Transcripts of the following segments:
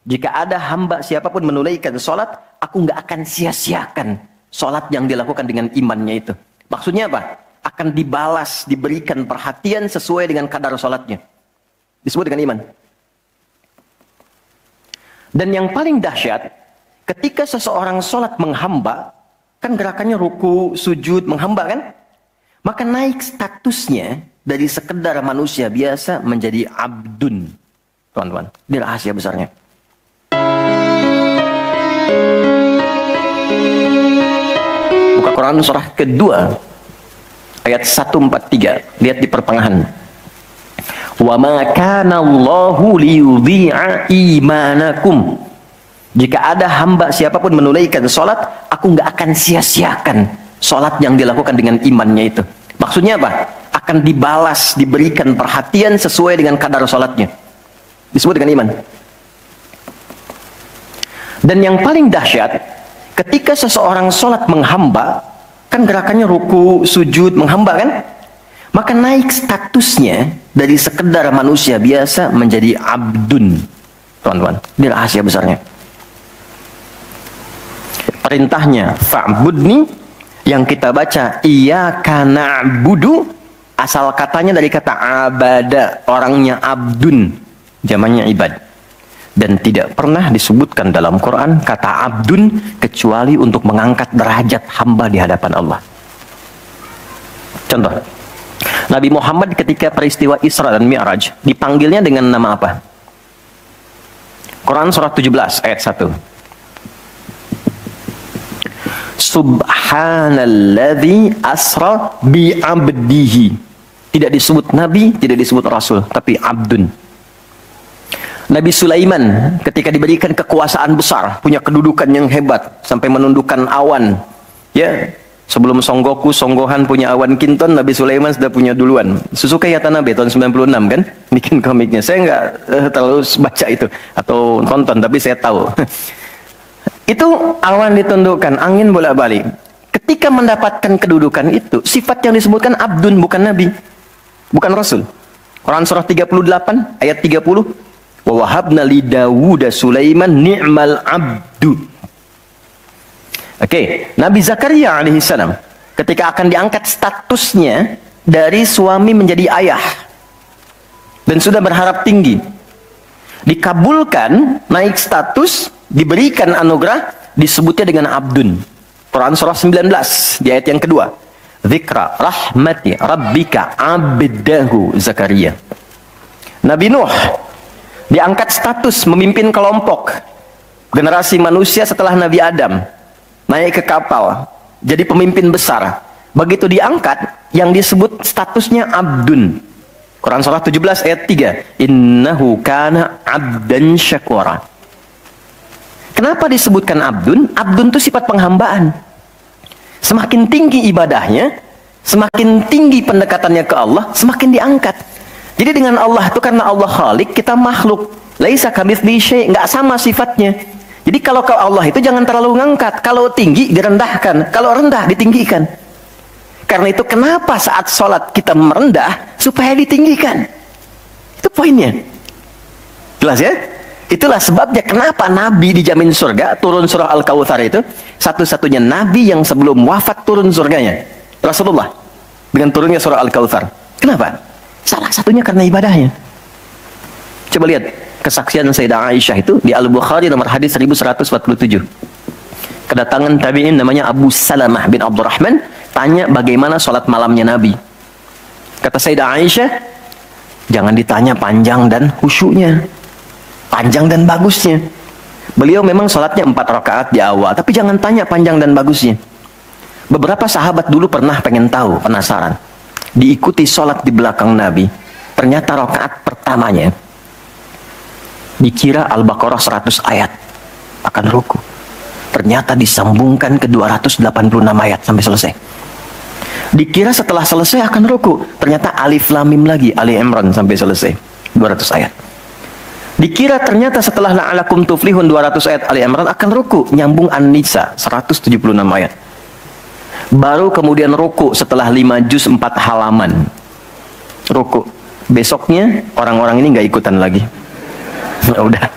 Jika ada hamba siapapun menunaikan sholat, aku nggak akan sia-siakan sholat yang dilakukan dengan imannya itu. Maksudnya apa? Akan dibalas, diberikan perhatian sesuai dengan kadar sholatnya. Disebut dengan iman. Dan yang paling dahsyat, ketika seseorang sholat menghamba, kan gerakannya ruku, sujud, menghamba kan? Maka naik statusnya dari sekedar manusia biasa menjadi abdun. Teman-teman, ini rahasia besarnya. Buka Quran surah kedua ayat 143. Lihat di pertengahan. Wa ma kana Allahu liyudhi'a imanakum. Jika ada hamba siapapun menunaikan sholat, aku nggak akan sia-siakan sholat yang dilakukan dengan imannya itu. Maksudnya apa? Akan dibalas, diberikan perhatian sesuai dengan kadar sholatnya. Disebut dengan iman. Dan yang paling dahsyat, ketika seseorang sholat menghamba, kan gerakannya ruku, sujud, menghamba kan? Maka naik statusnya dari sekedar manusia biasa menjadi abdun. Teman-teman, ini rahasia besarnya. Perintahnya fa'budni, yang kita baca iyyaka na'budu, asal katanya dari kata abada, orangnya abdun, jamannya ibad. Dan tidak pernah disebutkan dalam Quran kata abdun kecuali untuk mengangkat derajat hamba di hadapan Allah. Contoh, Nabi Muhammad ketika peristiwa Isra dan Mi'raj dipanggilnya dengan nama apa? Quran surah 17 ayat 1. Subhanalladzi asra bi'abdihi. Tidak disebut nabi, tidak disebut rasul, tapi abdun. Nabi Sulaiman ketika diberikan kekuasaan besar, punya kedudukan yang hebat sampai menundukkan awan. Ya, sebelum Songgoku, Songgohan punya awan kinton, Nabi Sulaiman sudah punya duluan. Susuka Yatanabe tahun 96 kan, bikin komiknya. Saya nggak terlalu baca itu atau tonton, tapi saya tahu. Itu awan ditundukkan, angin bolak-balik. Ketika mendapatkan kedudukan itu, sifat yang disebutkan abdun, bukan nabi, bukan rasul. Quran surah 38 ayat 30. Wa wahabna li Dawuda Sulaiman ni'mal abdu. Oke, Nabi Zakaria alaihissalam ketika akan diangkat statusnya dari suami menjadi ayah dan sudah berharap tinggi, dikabulkan, naik status, diberikan anugerah, disebutnya dengan abdun. Quran surah 19 di ayat yang kedua. Dzikra rahmati rabbika abdahu Zakaria. Nabi Nuh diangkat status memimpin kelompok generasi manusia setelah Nabi Adam, naik ke kapal jadi pemimpin besar. Begitu diangkat, yang disebut statusnya abdun. Quran surah 17 ayat 3. Innahu kana abdan syakura. Kenapa disebutkan abdun? Abdun itu sifat penghambaan. Semakin tinggi ibadahnya, semakin tinggi pendekatannya ke Allah, semakin diangkat. Jadi dengan Allah itu, karena Allah Khalik, kita makhluk. Laisa kamitslihi syai', enggak sama sifatnya. Jadi kalau ke Allah itu jangan terlalu ngangkat. Kalau tinggi direndahkan, kalau rendah ditinggikan. Karena itu kenapa saat sholat kita merendah supaya ditinggikan. Itu poinnya. Jelas ya? Itulah sebabnya kenapa Nabi dijamin surga, turun surah Al-Kautsar itu satu-satunya Nabi yang sebelum wafat turun surganya. Rasulullah dengan turunnya surah Al-Kautsar. Kenapa? Salah satunya karena ibadahnya. Coba lihat kesaksian Sayyidah Aisyah itu di Al-Bukhari nomor hadis 1147. Kedatangan tabi'in namanya Abu Salamah bin Abdurrahman, tanya bagaimana sholat malamnya Nabi. Kata Sayyidah Aisyah, jangan ditanya panjang dan khusyuknya, panjang dan bagusnya. Beliau memang sholatnya 4 rakaat di awal, tapi jangan tanya panjang dan bagusnya. Beberapa sahabat dulu pernah pengen tahu, penasaran. Diikuti sholat di belakang Nabi, ternyata rakaat pertamanya dikira Al-Baqarah 100 ayat akan ruku, ternyata disambungkan ke 286 ayat sampai selesai. Dikira setelah selesai akan ruku, ternyata Alif Lam Mim lagi, Ali Imran sampai selesai 200 ayat. Dikira ternyata setelah la'alakum tuflihun 200 ayat Ali Imran akan ruku, nyambung An-Nisa 176 ayat. Baru kemudian ruku setelah 5 juz 4 halaman. Ruku. Besoknya orang-orang ini nggak ikutan lagi. Udah.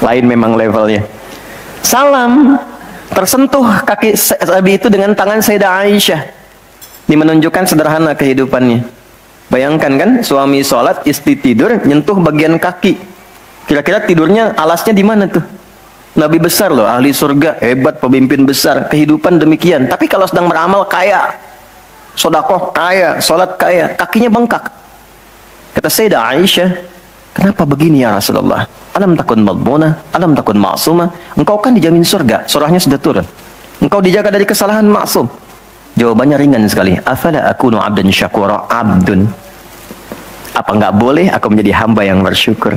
Lain memang levelnya. Salam, tersentuh kaki Nabi itu dengan tangan Sayyidah Aisyah. Ini menunjukkan sederhana kehidupannya. Bayangkan kan, suami sholat, istri tidur, nyentuh bagian kaki. Kira-kira tidurnya alasnya di mana tuh? Nabi besar loh, ahli surga, hebat, pemimpin besar, kehidupan demikian. Tapi kalau sedang beramal kaya, sodakoh kaya, sholat kaya, kakinya bengkak. Kata Sayyidah Aisyah, kenapa begini ya Rasulullah? Alam takun madbuna, alam takun ma'sumah. Engkau kan dijamin surga, surahnya sudah turun. Engkau dijaga dari kesalahan maksum. Jawabannya ringan sekali. Afala akunu abdan syakura, abdun. Apa enggak boleh aku menjadi hamba yang bersyukur?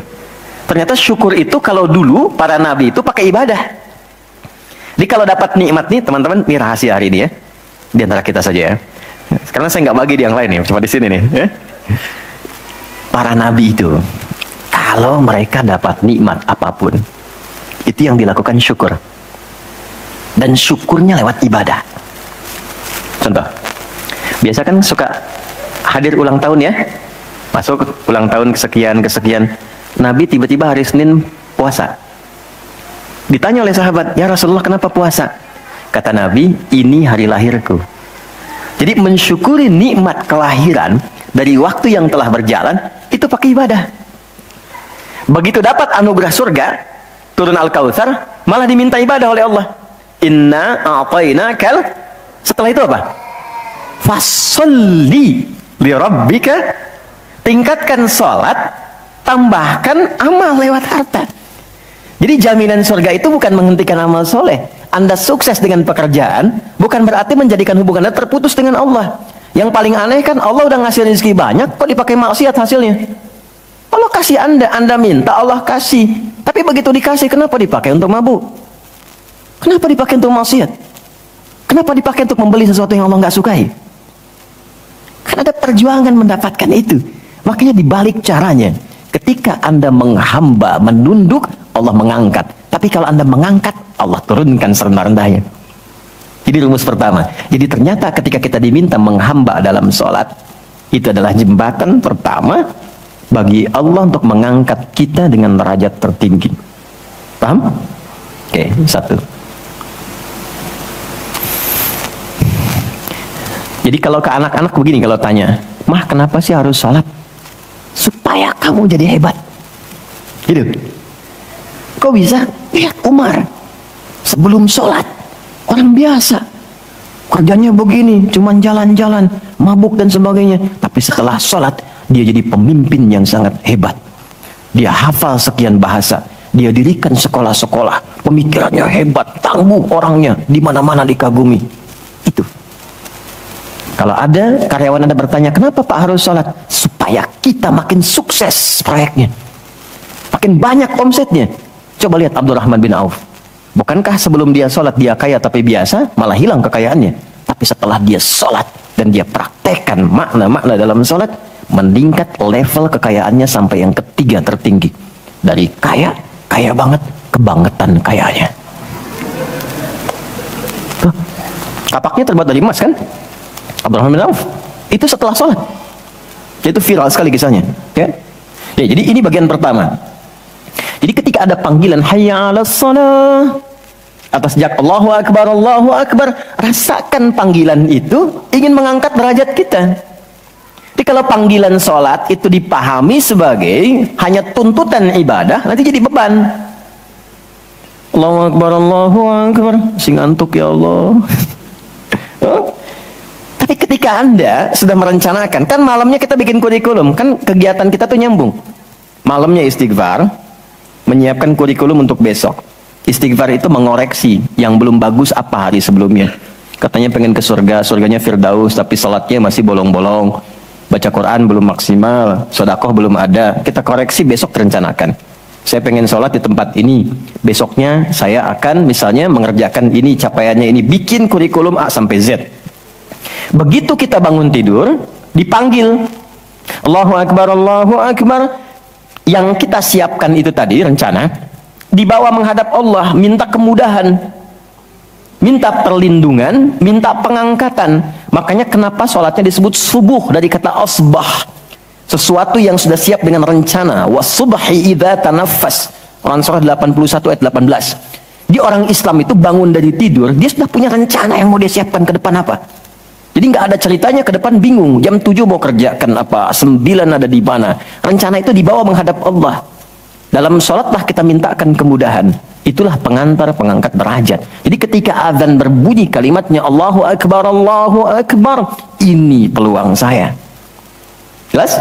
Ternyata syukur itu kalau dulu para nabi itu pakai ibadah. Jadi kalau dapat nikmat nih teman-teman, ini rahasia hari ini ya. Di antara kita saja ya. Karena saya nggak bagi di yang lain nih, cuma di sini nih. Ya. Para nabi itu, kalau mereka dapat nikmat apapun, itu yang dilakukan syukur. Dan syukurnya lewat ibadah. Contoh, biasa kan suka hadir ulang tahun ya. Masuk ulang tahun kesekian. Nabi tiba-tiba hari Senin puasa. Ditanya oleh sahabat, ya Rasulullah kenapa puasa? Kata Nabi, ini hari lahirku. Jadi mensyukuri nikmat kelahiran dari waktu yang telah berjalan, itu pakai ibadah. Begitu dapat anugerah surga, turun Al-Kautsar, malah diminta ibadah oleh Allah. Inna a'tainakal. Setelah itu apa? Fasholli li rabbika. Tingkatkan sholat, tambahkan amal lewat harta. Jadi jaminan surga itu bukan menghentikan amal soleh. Anda sukses dengan pekerjaan, bukan berarti menjadikan hubungan Anda terputus dengan Allah. Yang paling aneh kan, Allah udah ngasih rezeki banyak, kok dipakai maksiat hasilnya? Allah kasih Anda minta, Allah kasih. Tapi begitu dikasih, kenapa dipakai untuk mabuk? Kenapa dipakai untuk maksiat? Kenapa dipakai untuk membeli sesuatu yang Allah nggak sukai? Kan ada perjuangan mendapatkan itu. Makanya dibalik caranya, ketika Anda menghamba, menunduk, Allah mengangkat. Tapi kalau Anda mengangkat, Allah turunkan serendah-rendahnya. Jadi rumus pertama. Jadi ternyata ketika kita diminta menghamba dalam sholat, itu adalah jembatan pertama bagi Allah untuk mengangkat kita dengan derajat tertinggi. Paham? Oke, satu. Jadi kalau ke anak-anak begini, kalau tanya, Mah kenapa sih harus sholat? Supaya kamu jadi hebat. Gitu. Kok bisa? Lihat Umar. Sebelum sholat, orang biasa. Kerjanya begini, cuman jalan-jalan, mabuk dan sebagainya. Tapi setelah sholat, dia jadi pemimpin yang sangat hebat. Dia hafal sekian bahasa. Dia dirikan sekolah-sekolah. Pemikirannya hebat, tangguh orangnya. Di mana-mana dikagumi. Itu. Kalau ada karyawan Anda bertanya, kenapa Pak harus sholat? Supaya kita makin sukses proyeknya. Makin banyak omsetnya. Coba lihat Abdurrahman bin Auf. Bukankah sebelum dia sholat, dia kaya tapi biasa, malah hilang kekayaannya. Tapi setelah dia sholat, dan dia praktekkan makna-makna dalam sholat, meningkat level kekayaannya sampai yang ketiga tertinggi. Dari kaya banget, kebangetan kayanya. Tuh, kapaknya terbuat dari emas kan? Abdurrahman bin Auf itu setelah sholat, itu viral sekali kisahnya ya? Ya, jadi ini bagian pertama. Jadi ketika ada panggilan hayya 'alas shalah, atas jak Allahu Akbar, rasakan panggilan itu ingin mengangkat derajat kita. Jadi kalau panggilan sholat itu dipahami sebagai hanya tuntutan ibadah, nanti jadi beban. Allahu Akbar, sing ngantuk ya Allah. Tapi ketika Anda sudah merencanakan, kan malamnya kita bikin kurikulum, kan kegiatan kita tuh nyambung. Malamnya istighfar, menyiapkan kurikulum untuk besok. Istighfar itu mengoreksi yang belum bagus apa hari sebelumnya. Katanya pengen ke surga, surganya Firdaus, tapi sholatnya masih bolong-bolong. Baca Quran belum maksimal, sedekah belum ada. Kita koreksi besok, terencanakan. Saya pengen sholat di tempat ini, besoknya saya akan misalnya mengerjakan ini, capaiannya ini, bikin kurikulum A sampai Z. Begitu kita bangun tidur, dipanggil Allahu Akbar, Allahu Akbar. Yang kita siapkan itu tadi, rencana, dibawa menghadap Allah, minta kemudahan, minta perlindungan, minta pengangkatan. Makanya kenapa sholatnya disebut subuh, dari kata asbah, sesuatu yang sudah siap dengan rencana. Wasubhi idza tanaffas, Quran surah 81 ayat 18. Di orang Islam itu bangun dari tidur, dia sudah punya rencana yang mau dia siapkan ke depan apa. Jadi nggak ada ceritanya ke depan bingung, jam 7 mau kerjakan apa, 9 ada di mana. Rencana itu dibawa menghadap Allah. Dalam sholatlah kita mintakan kemudahan. Itulah pengantar, pengangkat derajat. Jadi ketika azan berbunyi kalimatnya Allahu Akbar, ini peluang saya. Jelas?